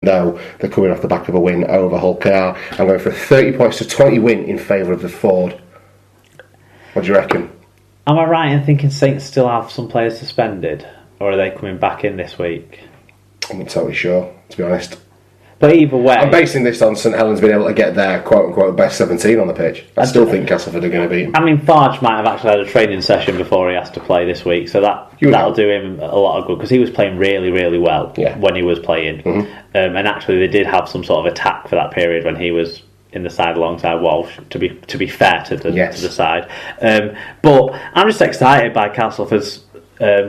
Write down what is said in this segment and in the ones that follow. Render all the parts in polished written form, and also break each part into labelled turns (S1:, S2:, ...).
S1: though they're coming off the back of a win over Hull KR. I'm going for a 30 points to 20 win in favour of the Ford. What do you reckon?
S2: Am I right in thinking Saints still have some players suspended, or are they coming back in this week?
S1: I'm not totally sure, to be honest.
S2: But either way,
S1: I'm basing this on St Helens being able to get their quote-unquote best 17 on the pitch. I still think Castleford are going to beat him.
S2: I mean, Farge might have actually had a training session before he has to play this week, so that'll do him a lot of good, because he was playing really, really well when he was playing. Mm-hmm. And actually they did have some sort of attack for that period when he was in the side alongside Walsh, to be fair to the side. But I'm just excited by Castleford's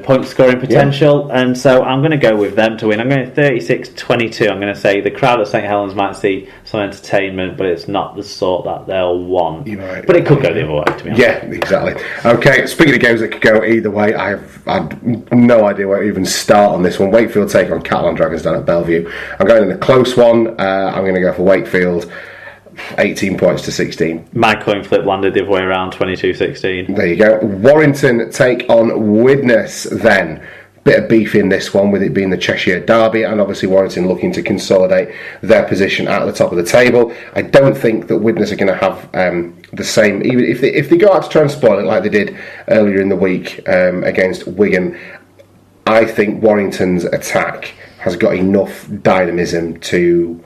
S2: point scoring potential, and so I'm going to go with them to win. I'm going 36-22. I'm going to say the crowd at St Helens might see some entertainment, but it's not the sort that they'll want. Right. But it could go the other way, to be honest.
S1: Yeah, exactly. Okay, speaking of games that could go either way, I have no idea where to even start on this one. Wakefield take on Catalan Dragons down at Bellevue. I'm going in a close one. I'm going to go for Wakefield. 18 points to 16.
S2: My coin flip landed the other way around, 22-16.
S1: There you go. Warrington take on Widnes then. Bit of beef in this one, with it being the Cheshire Derby, and obviously Warrington looking to consolidate their position at the top of the table. I don't think that Widnes are going to have the same, even if they go out to try and spoil it like they did earlier in the week against Wigan. I think Warrington's attack has got enough dynamism to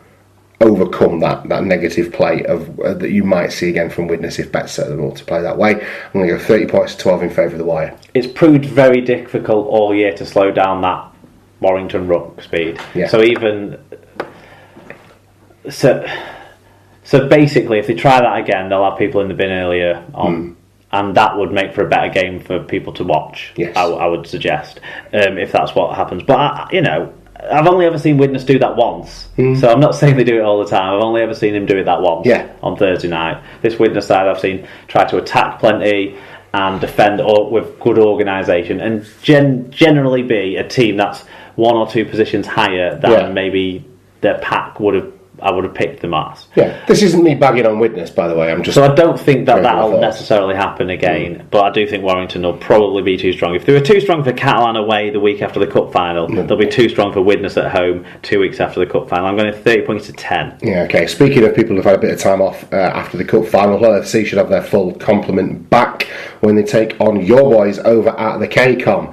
S1: overcome that negative play that you might see again from Widnes if bets set them up to play that way. I'm going to go 30 points to 12 in favour of the Wire.
S2: It's proved very difficult all year to slow down that Warrington ruck speed. Yeah. So basically, if they try that again, they'll have people in the bin earlier on. And that would make for a better game for people to watch. Yes. I would suggest, if that's what happens. But I've only ever seen Widnes do that once, so I'm not saying they do it all the time. I've only ever seen him do it that once on Thursday night. This Widnes side I've seen try to attack plenty and defend with good organisation, and generally be a team that's one or two positions higher than maybe their pack I would have picked them as.
S1: Yeah, this isn't me bagging on Widnes, by the way.
S2: So I don't think that'll necessarily happen again, but I do think Warrington will probably be too strong. If they were too strong for Catalan away the week after the cup final, they'll be too strong for Widnes at home 2 weeks after the cup final. I'm going to 30 points to 10.
S1: Yeah, okay. Speaking of people who've had a bit of time off after the cup final, Hull FC should have their full complement back when they take on your boys over at the KCOM.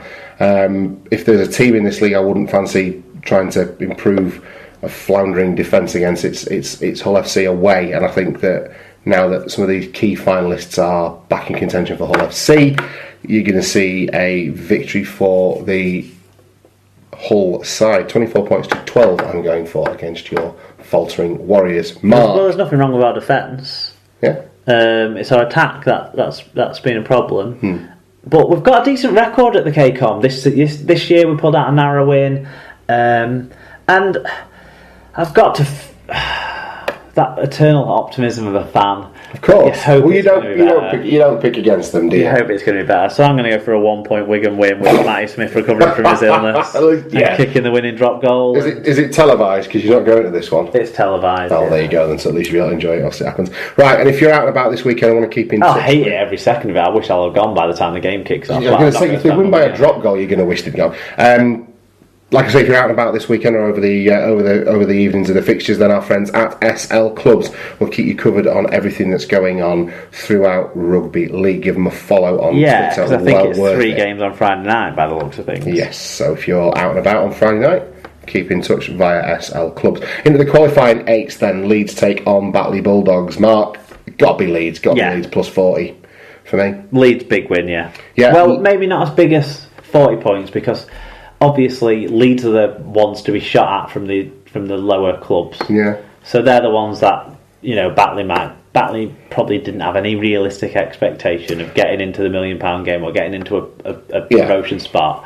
S1: If there's a team in this league I wouldn't fancy trying to improve a floundering defence against, it's Hull FC away, and I think that now that some of these key finalists are back in contention for Hull FC, you're going to see a victory for the Hull side. 24 points to 12 I'm going for against your faltering Warriors. Mark.
S2: Well, there's nothing wrong with our defence.
S1: Yeah.
S2: It's our attack that's been a problem. But we've got a decent record at the KCOM. This year we pulled out a narrow win, and I've got to that eternal optimism of a fan.
S1: Of course. You don't pick against them, do you?
S2: You hope it's going to be better. So I'm going to go for a 1 point Wigan win with Matty Smith recovering from his illness and kicking the winning drop goal.
S1: Is it televised? Because you're not going to this one.
S2: It's televised.
S1: Oh, there you go. Then so at least you'll be able to enjoy it. I'll see what happens. Right, and if you're out and about this weekend, I want to keep in touch.
S2: I hate it every second of it. I wish I'll have gone by the time the game kicks off.
S1: I was going to say, if they win by a drop goal, you're going to wish they'd gone. Like I say, if you're out and about this weekend or over the evenings of the fixtures, then our friends at SL Clubs will keep you covered on everything that's going on throughout Rugby League. Give them a follow on Twitter.
S2: Yeah, because I think it's 3 games on Friday night by the looks of things.
S1: Yes, so if you're out and about on Friday night, keep in touch via SL Clubs. Into the qualifying 8s then, Leeds take on Batley Bulldogs. Mark, got to be Leeds plus 40 for me.
S2: Leeds big win, yeah. Well, maybe not as big as 40 points, because obviously Leeds are the ones to be shot at from the lower clubs. Yeah. So they're the ones that, Batley probably didn't have any realistic expectation of getting into the £1 million game or getting into a promotion spot.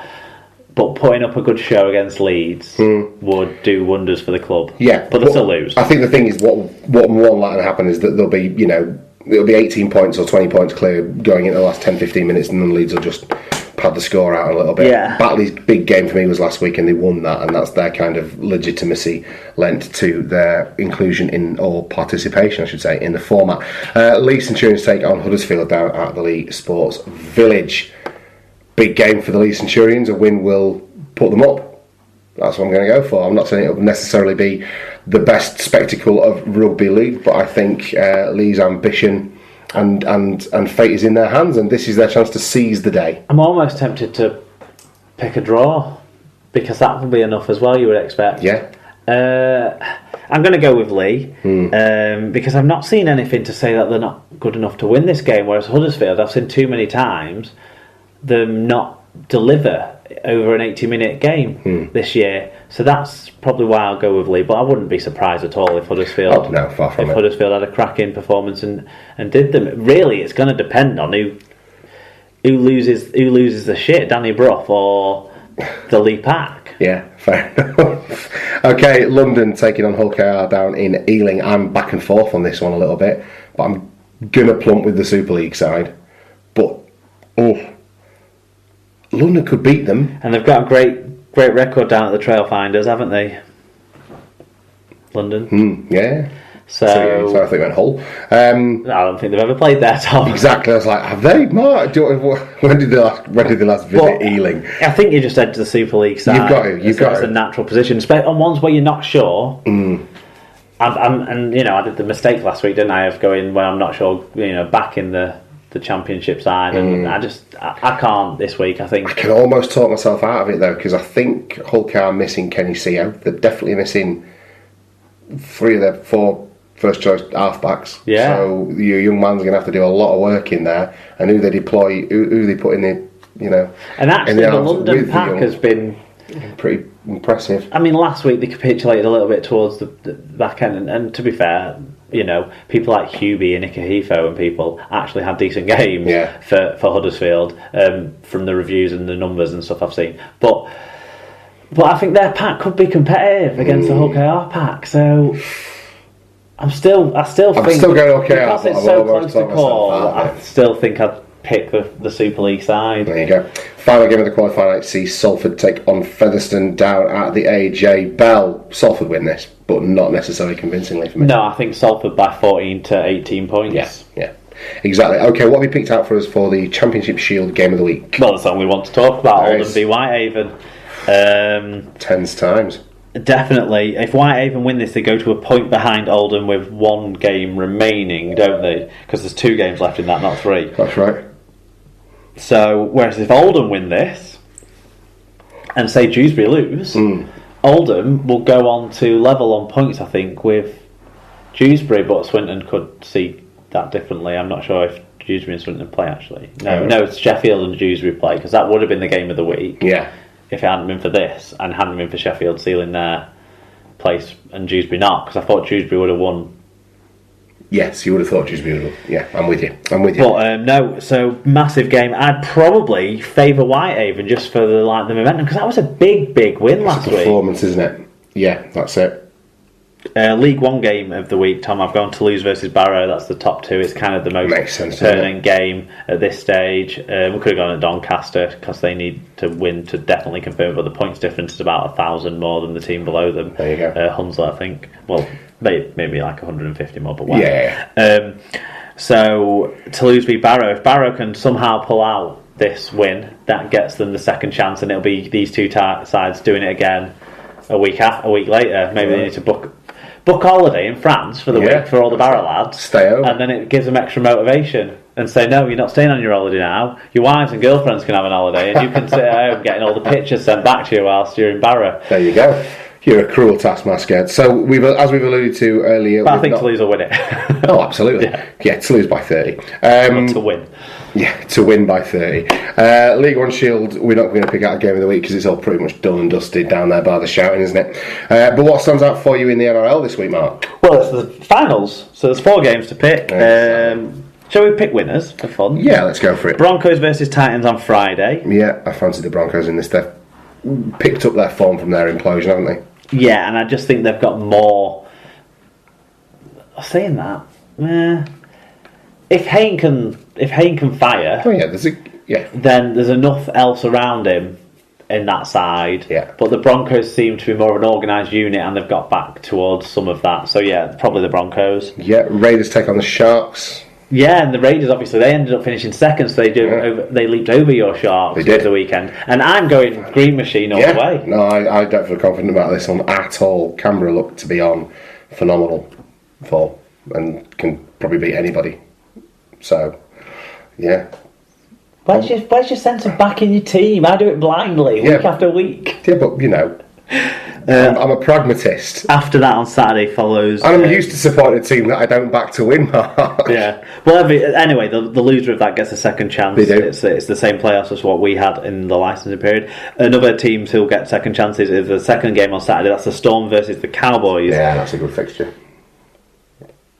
S2: But putting up a good show against Leeds would do wonders for the club. Yeah. But they'll still lose.
S1: I think the thing is, what more likely to happen is that there'll be, it'll be 18 points or 20 points clear going into the last 10-15 minutes, and then Leeds will just pad the score out a little bit. Yeah. Batley's big game for me was last week, and they won that, and that's their kind of legitimacy lent to their inclusion in, or participation I should say, in the format. Leigh Centurions take on Huddersfield down at the Leigh Sports Village. Big game for the Leigh Centurions. A win will put them up That's what I'm going to go for. I'm not saying it'll necessarily be the best spectacle of Rugby League, but I think Lee's ambition and fate is in their hands, and this is their chance to seize the day.
S2: I'm almost tempted to pick a draw, because that will be enough as well, you would expect.
S1: Yeah.
S2: I'm going to go with Lee, because I've not seen anything to say that they're not good enough to win this game, whereas Huddersfield, I've seen too many times them not deliver over an 80-minute game this year. So that's probably why I'll go with Lee, but I wouldn't be surprised at all if Huddersfield Huddersfield had a cracking performance and did them. Really, it's going to depend on who loses the shit, Danny Brough or the Lee Pack.
S1: Yeah, fair enough. Okay, London taking on Hull KR down in Ealing. I'm back and forth on this one a little bit, but I'm going to plump with the Super League side. But, London could beat them.
S2: And they've got a great record down at the Trail Finders, haven't they? London.
S1: Yeah.
S2: So
S1: I think they went Hull.
S2: I don't think they've ever played there, Tom.
S1: Exactly. I was like, have they? Mark, when did they last visit Ealing?
S2: I think you just entered the Super League side.
S1: You've got to.
S2: It's a natural position. On ones where you're not sure. And I did the mistake last week, didn't I, of going when I'm not sure, back in the Championship side, and I can't this week. I think
S1: I can almost talk myself out of it though, because I think Hull are missing Kenny Seo. They're definitely missing 3 of their 4 first choice halfbacks.
S2: Yeah.
S1: So your young man's going to have to do a lot of work in there, and who they deploy, who they put in the
S2: And actually, the London Pack has been
S1: pretty impressive.
S2: I mean, last week they capitulated a little bit towards the back end, and to be fair, people like Hubie and Ikahifo and people actually had decent games for Huddersfield from the reviews and the numbers and stuff I've seen. But I think their pack could be competitive against the Hull KR pack. So I'm still going
S1: okay
S2: because it's so close to call. I still think I'd pick the Super League side.
S1: There you go. Final game of the qualifying night sees Salford take on Featherstone down at the AJ Bell. Salford win this, but not necessarily convincingly for me.
S2: No, I think Salford by 14 to 18 points.
S1: Yeah. Exactly. Okay, what have you picked out for us for the Championship Shield game of the week?
S2: Well, that's the one we want to talk about. Oldham v Whitehaven.
S1: Tens times.
S2: Definitely. If Whitehaven win this, they go to a point behind Oldham with 1 game remaining, don't they? Because there's 2 games left in that, not 3.
S1: That's right.
S2: So, whereas if Oldham win this, and say Dewsbury lose, Oldham will go on to level on points, I think, with Dewsbury, but Swinton could see that differently. I'm not sure if Dewsbury and Swinton play, actually. No, it's Sheffield and Dewsbury play, because that would have been the game of the week.
S1: Yeah.
S2: If it hadn't been for this, and hadn't been for Sheffield sealing their place and Dewsbury not, because I thought Dewsbury would have won.
S1: Yes, you would have thought Dewsbury would have. Yeah, I'm with you.
S2: But no, so massive game. I'd probably favour Whitehaven just for the momentum, because that was a big win last week.
S1: Performance, isn't it? Yeah, that's it.
S2: League One game of the week, Tom. I've gone Toulouse versus Barrow. That's the top 2. It's kind of the most pertinent game at this stage. We could have gone at Doncaster because they need to win to definitely confirm, but the points difference is about 1,000 more than the team below them.
S1: There you go.
S2: Hunslet, I think. Well, maybe like 150 more, but whatever.
S1: Yeah.
S2: So Toulouse v Barrow. If Barrow can somehow pull out this win, that gets them the second chance, and it'll be these 2 sides doing it again a week later. Maybe they need to book holiday in France for the week for all the Barrow lads.
S1: Stay over.
S2: And then it gives them extra motivation and say, no, you're not staying on your holiday now. Your wives and girlfriends can have an holiday, and you can sit at home getting all the pictures sent back to you whilst you're in Barrow.
S1: There you go. You're a cruel taskmaster. So, as we've alluded to earlier...
S2: But I think Toulouse will win it.
S1: Oh, absolutely. Yeah, Toulouse by 30.
S2: To win.
S1: Yeah, to win by 30. League One Shield, we're not going to pick out a game of the week because it's all pretty much done and dusted down there by the shouting, isn't it? But what stands out for you in the NRL this week, Mark?
S2: Well, it's the finals, so there's 4 games to pick. Shall we pick winners for fun?
S1: Yeah, let's go for it.
S2: Broncos versus Titans on Friday.
S1: Yeah, I fancy the Broncos in this. They've picked up their form from their implosion, haven't they?
S2: Yeah, and I just think they've got more. Saying that, if Hayne can fire, then there's enough else around him in that side.
S1: Yeah.
S2: But the Broncos seem to be more of an organised unit, and they've got back towards some of that. So yeah, probably the Broncos.
S1: Yeah, Raiders take on the Sharks.
S2: Yeah, and the Raiders, obviously, they ended up finishing second, so they leaped over your Sharks over the weekend. And I'm going Green Machine all the way.
S1: No, I don't feel confident about this one at all. Canberra look to be on phenomenal form and can probably beat anybody. So, yeah.
S2: Where's your sense of backing your team? I do it blindly, week after week.
S1: Yeah, but, you know... I'm a pragmatist.
S2: After that on Saturday follows...
S1: And I'm used to supporting a team that I don't back to win, Mark.
S2: Yeah. Well, anyway, the loser of that gets a second chance.
S1: They do.
S2: It's the same playoffs as what we had in the licensing period. Another team who'll get second chances is the second game on Saturday. That's the Storm versus the Cowboys.
S1: Yeah, that's a good fixture.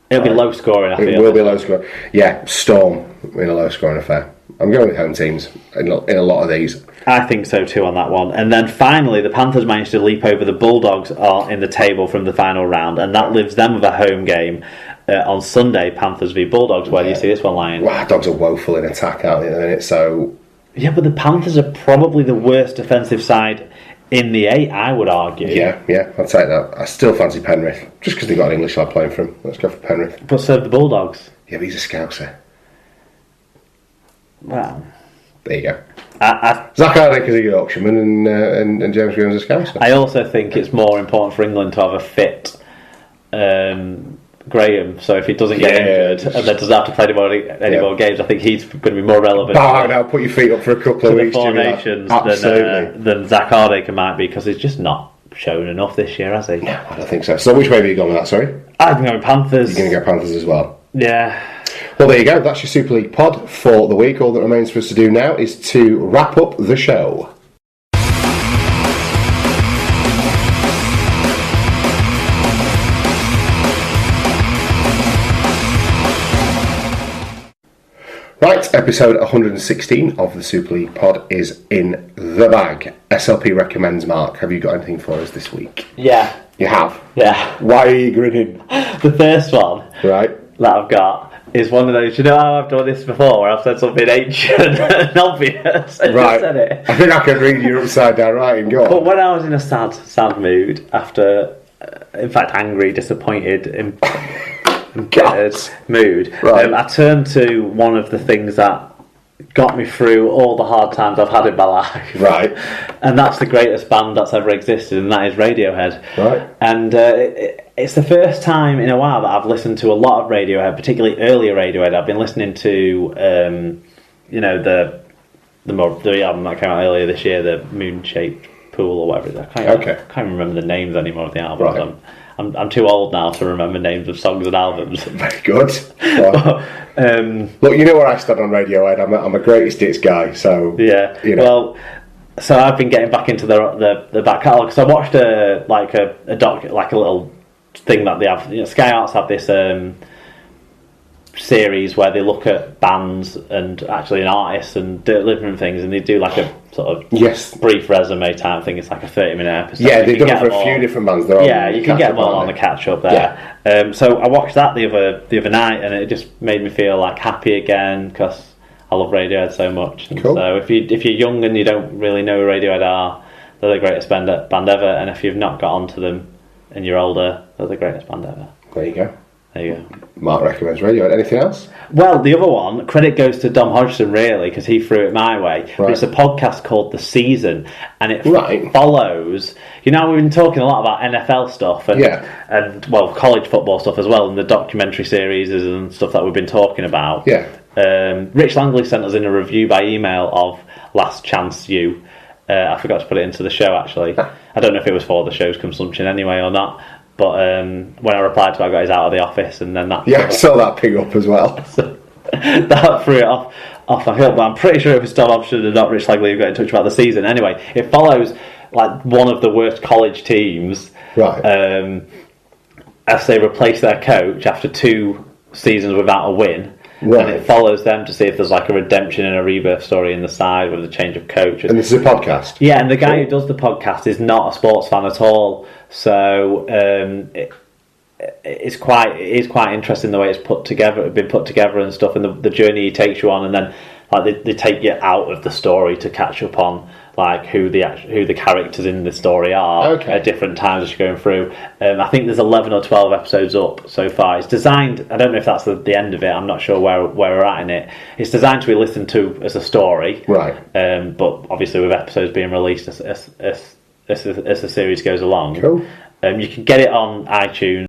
S2: It'll be low scoring, I feel.
S1: It will be low scoring. Yeah, Storm in a low scoring affair. I'm going with home teams in a lot of these.
S2: I think so too on that one. And then finally, the Panthers managed to leap over the Bulldogs in the table from the final round, and that leaves them with a home game on Sunday, Panthers v Bulldogs. Where do you see this one lying?
S1: Well, Dogs are woeful in attack, aren't they, at the minute, so...
S2: Yeah, but the Panthers are probably the worst defensive side in the 8, I would argue.
S1: Yeah, I'll take that. I still fancy Penrith, just because they've got an English lad playing for them. Let's go for Penrith.
S2: But so have the Bulldogs.
S1: Yeah, but he's a Scouser.
S2: Well...
S1: There you go. Zach Hardick is a Yorkshireman and James Graham's a Scouser.
S2: I also think it's more important for England to have a fit Graham, so if he doesn't get injured and then doesn't have to play any more games, I think he's going to be more relevant.
S1: Now put your feet up for a couple of weeks.
S2: The Four Nations than Zach Hardick might be, because he's just not shown enough this year, has he?
S1: No, I don't think so. So which way have you gone with that, sorry?
S2: I'm going Panthers.
S1: You're going to go Panthers as well?
S2: Yeah.
S1: Well, there you go. That's your Super League pod for the week. All that remains for us to do now is to wrap up the show. Right, episode 116 of the Super League pod is in the bag. SLP recommends, Mark. Have you got anything for us this week?
S2: Yeah.
S1: You have?
S2: Yeah.
S1: Why are you grinning?
S2: The first one
S1: that
S2: I've got is one of those, you know how I've done this before, where I've said something ancient and obvious and just said it.
S1: I think I can read your upside down writing, go on.
S2: But when I was in a sad mood, after, in fact, angry, disappointed, embittered mood, I turned to one of the things that got me through all the hard times I've had in my life.
S1: Right.
S2: And that's the greatest band that's ever existed, and that is Radiohead.
S1: Right.
S2: And it's the first time in a while that I've listened to a lot of Radiohead, particularly earlier Radiohead. I've been listening to, the album that came out earlier this year, the Moon-Shaped Pool or whatever. I can't remember the names anymore of the albums.
S1: Right.
S2: I'm too old now to remember names of songs and albums.
S1: Very good. Look, you know where I stand on Radiohead. I'm a greatest hits guy, so
S2: yeah.
S1: You know.
S2: Well, so I've been getting back into the back catalogue, because I watched a little thing that they have. You know, Sky Arts have this series where they look at bands and actually an artist and different things, and they do like a sort of brief resume type thing. It's like a 30-minute episode.
S1: Yeah, they've done it for a few different bands.
S2: You can get them all on the catch up there. Yeah. So I watched that the other night, and it just made me feel like happy again, because I love Radiohead so much.
S1: Cool.
S2: So if you're young and you don't really know who Radiohead are, they're the greatest band ever. And if you've not got onto them and you're older, they're the greatest band ever.
S1: There you go.
S2: There you go.
S1: Mark recommends Radiohead. Anything else?
S2: Well, the other one, credit goes to Dom Hodgson, really, because he threw it my way. Right. But it's a podcast called The Season, and it follows... You know, we've been talking a lot about NFL stuff and college football stuff as well, and the documentary series and stuff that we've been talking about.
S1: Yeah.
S2: Rich Langley sent us in a review by email of Last Chance U. I forgot to put it into the show, actually. I don't know if it was for the show's consumption anyway or not. But when I replied to it, I got his out of the office, and then that...
S1: Yeah, I saw that ping up as well.
S2: So, that threw it off my hill, but I'm pretty sure it was Tom Option and not Rich Langley who got in touch about The Season. Anyway, it follows like one of the worst college teams as they replace their coach after 2 seasons without a win. Right. And it follows them to see if there's like a redemption and a rebirth story in the side with a change of coach.
S1: And this is a podcast?
S2: Yeah, and the guy who does the podcast is not a sports fan at all. So it is quite interesting the way it's been put together and stuff, and the journey he takes you on, and then like they take you out of the story to catch up on like who the characters in the story are at different times as you're going through. I think there's 11 or 12 episodes up so far. It's designed, I don't know if that's the end of it, I'm not sure where we're at in it. It's designed to be listened to as a story,
S1: right?
S2: But obviously with episodes being released as the series goes along.
S1: Cool.
S2: You can get it on iTunes.